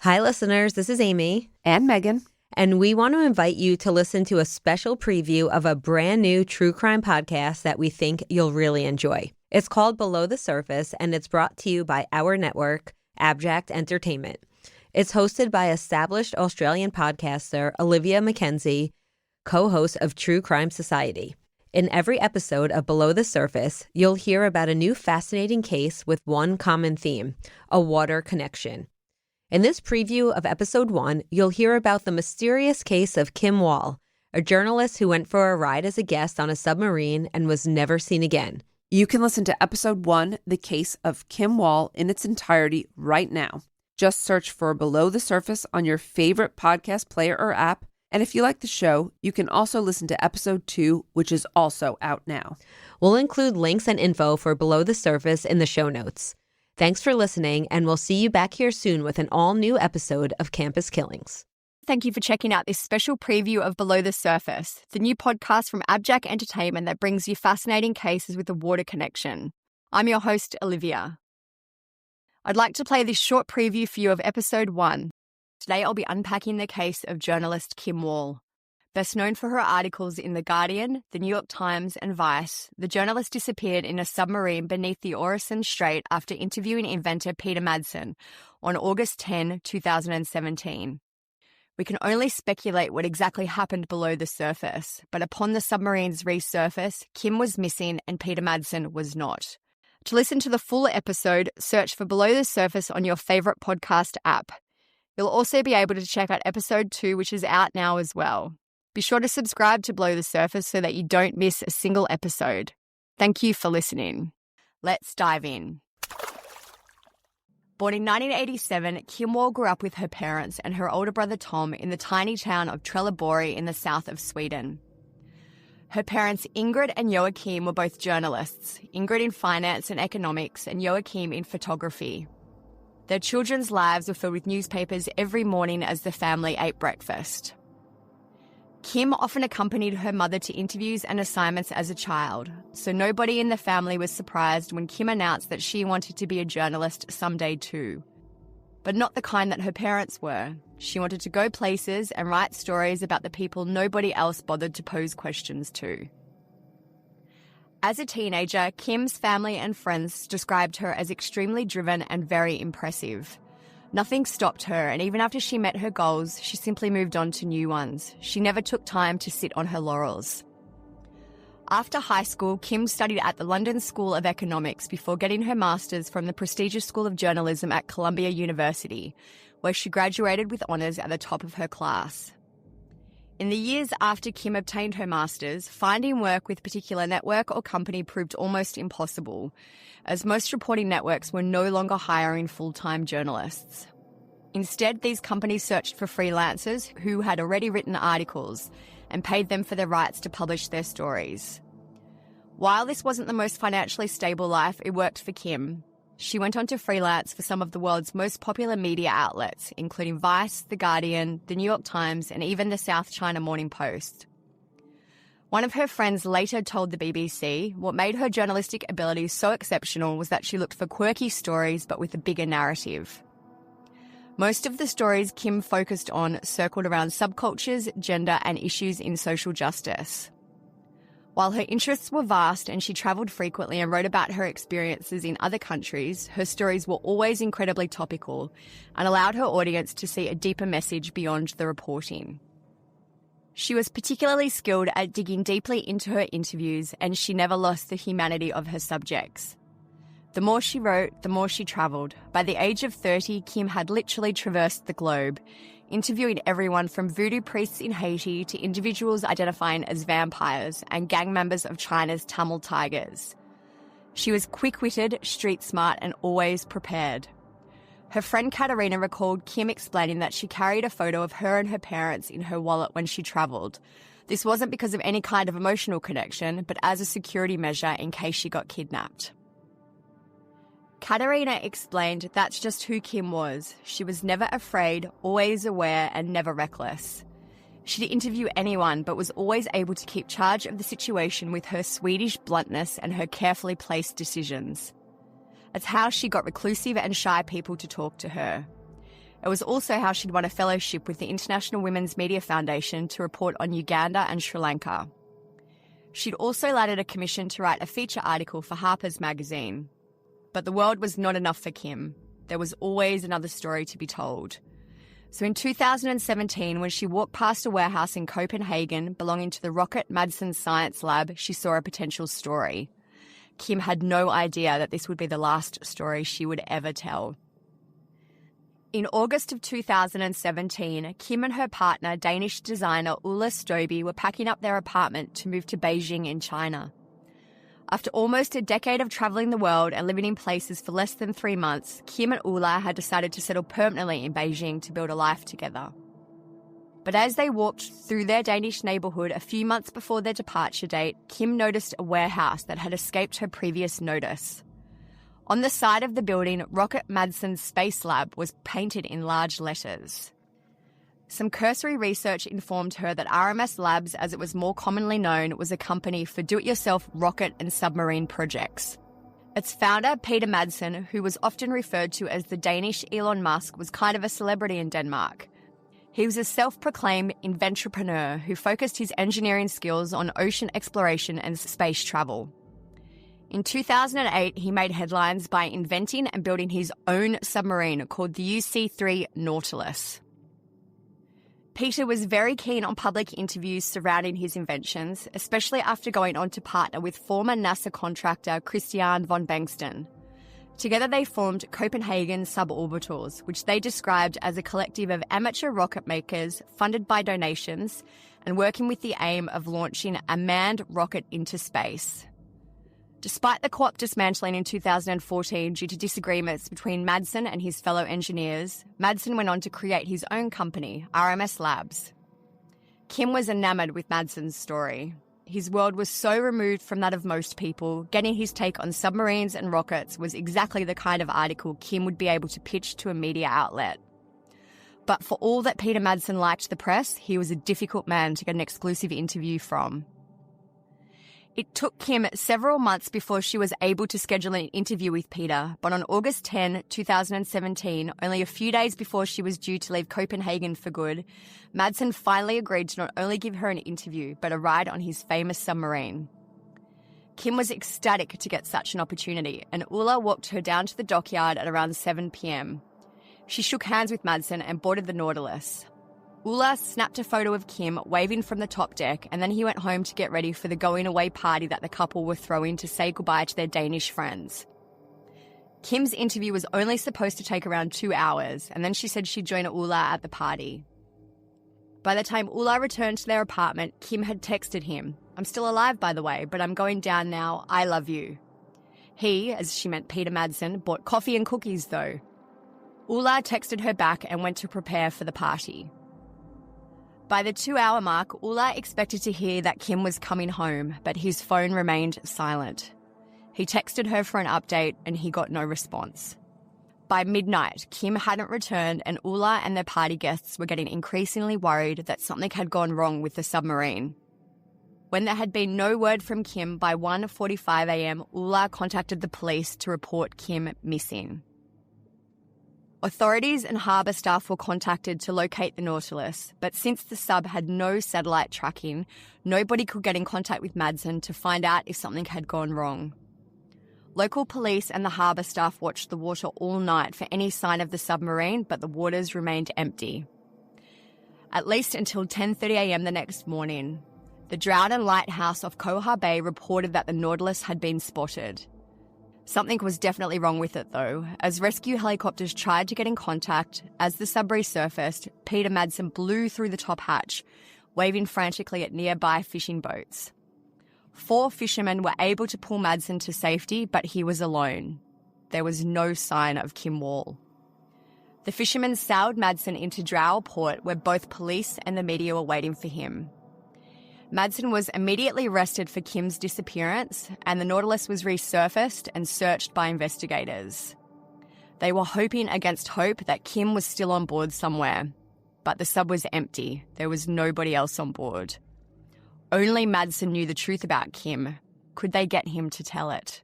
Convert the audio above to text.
Hi, listeners. This is Amy. And Megan. And we want to invite you to listen to a special preview of a brand new true crime podcast that we think you'll really enjoy. It's called Below the Surface, and it's brought to you by our network, AbJack Entertainment. It's hosted by established Australian podcaster Olivia McKenzie, co-host of True Crime Society. In every episode of Below the Surface, you'll hear about a new fascinating case with one common theme, a water connection. In this preview of episode 1, you'll hear about the mysterious case of Kim Wall, a journalist who went for a ride as a guest on a submarine and was never seen again. You can listen to episode 1, The Case of Kim Wall, in its entirety right now. Just search for Below the Surface on your favorite podcast player or app. And if you like the show, you can also listen to episode 2, which is also out now. We'll include links and info for Below the Surface in the show notes. Thanks for listening, and we'll see you back here soon with an all-new episode of Campus Killings. Thank you for checking out this special preview of Below the Surface, the new podcast from AbJack Entertainment that brings you fascinating cases with a water connection. I'm your host, Olivia. I'd like to play this short preview for you of episode 1. Today I'll be unpacking the case of journalist Kim Wall. Best known for her articles in The Guardian, The New York Times, and Vice, the journalist disappeared in a submarine beneath the Orison Strait after interviewing inventor Peter Madsen on August 10, 2017. We can only speculate what exactly happened below the surface, but upon the submarine's resurface, Kim was missing and Peter Madsen was not. To listen to the full episode, search for Below the Surface on your favorite podcast app. You'll also be able to check out episode 2, which is out now as well. Be sure to subscribe to Below the Surface so that you don't miss a single episode. Thank you for listening. Let's dive in. Born in 1987, Kim Wall grew up with her parents and her older brother Tom in the tiny town of Trelleborg in the south of Sweden. Her parents, Ingrid and Joachim, were both journalists, Ingrid in finance and economics and Joachim in photography. Their children's lives were filled with newspapers every morning as the family ate breakfast. Kim often accompanied her mother to interviews and assignments as a child, so nobody in the family was surprised when Kim announced that she wanted to be a journalist someday too. But not the kind that her parents were. She wanted to go places and write stories about the people nobody else bothered to pose questions to. As a teenager, Kim's family and friends described her as extremely driven and very impressive. Nothing stopped her, and even after she met her goals, she simply moved on to new ones. She never took time to sit on her laurels. After high school, Kim studied at the London School of Economics before getting her master's from the prestigious School of Journalism at Columbia University, where she graduated with honours at the top of her class. In the years after Kim obtained her master's, finding work with a particular network or company proved almost impossible, as most reporting networks were no longer hiring full-time journalists. Instead, these companies searched for freelancers who had already written articles and paid them for their rights to publish their stories. While this wasn't the most financially stable life, it worked for Kim. She went on to freelance for some of the world's most popular media outlets, including Vice, The Guardian, The New York Times, and even the South China Morning Post. One of her friends later told the BBC what made her journalistic abilities so exceptional was that she looked for quirky stories but with a bigger narrative. Most of the stories Kim focused on circled around subcultures, gender, and issues in social justice. While her interests were vast and she travelled frequently and wrote about her experiences in other countries, her stories were always incredibly topical and allowed her audience to see a deeper message beyond the reporting. She was particularly skilled at digging deeply into her interviews, and she never lost the humanity of her subjects. The more she wrote, the more she travelled. By the age of 30, Kim had literally traversed the globe, interviewing everyone from voodoo priests in Haiti to individuals identifying as vampires and gang members of China's Tamil tigers. She was quick-witted, street-smart, and always prepared. Her friend Katerina recalled Kim explaining that she carried a photo of her and her parents in her wallet when she travelled. This wasn't because of any kind of emotional connection, but as a security measure in case she got kidnapped. Katerina explained that's just who Kim was. She was never afraid, always aware, and never reckless. She'd interview anyone, but was always able to keep charge of the situation with her Swedish bluntness and her carefully placed decisions. It's how she got reclusive and shy people to talk to her. It was also how she'd won a fellowship with the International Women's Media Foundation to report on Uganda and Sri Lanka. She'd also landed a commission to write a feature article for Harper's Magazine. But the world was not enough for Kim. There was always another story to be told. So in 2017, when she walked past a warehouse in Copenhagen belonging to the Rocket Madsen Science Lab, she saw a potential story. Kim had no idea that this would be the last story she would ever tell. In August of 2017, Kim and her partner, Danish designer Ulla Støby, were packing up their apartment to move to Beijing in China. After almost a decade of travelling the world and living in places for less than 3 months, Kim and Ulla had decided to settle permanently in Beijing to build a life together. But as they walked through their Danish neighbourhood a few months before their departure date, Kim noticed a warehouse that had escaped her previous notice. On the side of the building, Rocket Madsen's Space Lab was painted in large letters. Some cursory research informed her that RMS Labs, as it was more commonly known, was a company for do-it-yourself rocket and submarine projects. Its founder, Peter Madsen, who was often referred to as the Danish Elon Musk, was kind of a celebrity in Denmark. He was a self-proclaimed inventrepreneur who focused his engineering skills on ocean exploration and space travel. In 2008, he made headlines by inventing and building his own submarine called the UC-3 Nautilus. Peter was very keen on public interviews surrounding his inventions, especially after going on to partner with former NASA contractor Christian von Bengtsen. Together they formed Copenhagen Suborbitals, which they described as a collective of amateur rocket makers funded by donations and working with the aim of launching a manned rocket into space. Despite the co-op dismantling in 2014 due to disagreements between Madsen and his fellow engineers, Madsen went on to create his own company, RMS Labs. Kim was enamoured with Madsen's story. His world was so removed from that of most people, getting his take on submarines and rockets was exactly the kind of article Kim would be able to pitch to a media outlet. But for all that Peter Madsen liked the press, he was a difficult man to get an exclusive interview from. It took Kim several months before she was able to schedule an interview with Peter, but on August 10, 2017, only a few days before she was due to leave Copenhagen for good, Madsen finally agreed to not only give her an interview, but a ride on his famous submarine. Kim was ecstatic to get such an opportunity, and Ulla walked her down to the dockyard at around 7 p.m. She shook hands with Madsen and boarded the Nautilus. Ulla snapped a photo of Kim waving from the top deck, and then he went home to get ready for the going-away party that the couple were throwing to say goodbye to their Danish friends. Kim's interview was only supposed to take around 2 hours, and then she said she'd join Ulla at the party. By the time Ulla returned to their apartment, Kim had texted him, "I'm still alive, by the way, but I'm going down now. I love you." He, as she meant Peter Madsen, bought coffee and cookies, though. Ulla texted her back and went to prepare for the party. By the 2-hour mark, Ulla expected to hear that Kim was coming home, but his phone remained silent. He texted her for an update and he got no response. By midnight, Kim hadn't returned and Ulla and their party guests were getting increasingly worried that something had gone wrong with the submarine. When there had been no word from Kim by 1:45 a.m., Ulla contacted the police to report Kim missing. Authorities and harbour staff were contacted to locate the Nautilus, but since the sub had no satellite tracking, nobody could get in contact with Madsen to find out if something had gone wrong. Local police and the harbour staff watched the water all night for any sign of the submarine, but the waters remained empty. At least until 10:30 a.m. the next morning. The Drowden Lighthouse off Koha Bay reported that the Nautilus had been spotted. Something was definitely wrong with it, though. As rescue helicopters tried to get in contact, as the sub resurfaced, Peter Madsen blew through the top hatch, waving frantically at nearby fishing boats. 4 fishermen were able to pull Madsen to safety, but he was alone. There was no sign of Kim Wall. The fishermen sailed Madsen into Drow Port, where both police and the media were waiting for him. Madsen was immediately arrested for Kim's disappearance, and the Nautilus was resurfaced and searched by investigators. They were hoping against hope that Kim was still on board somewhere, but the sub was empty. There was nobody else on board. Only Madsen knew the truth about Kim. Could they get him to tell it?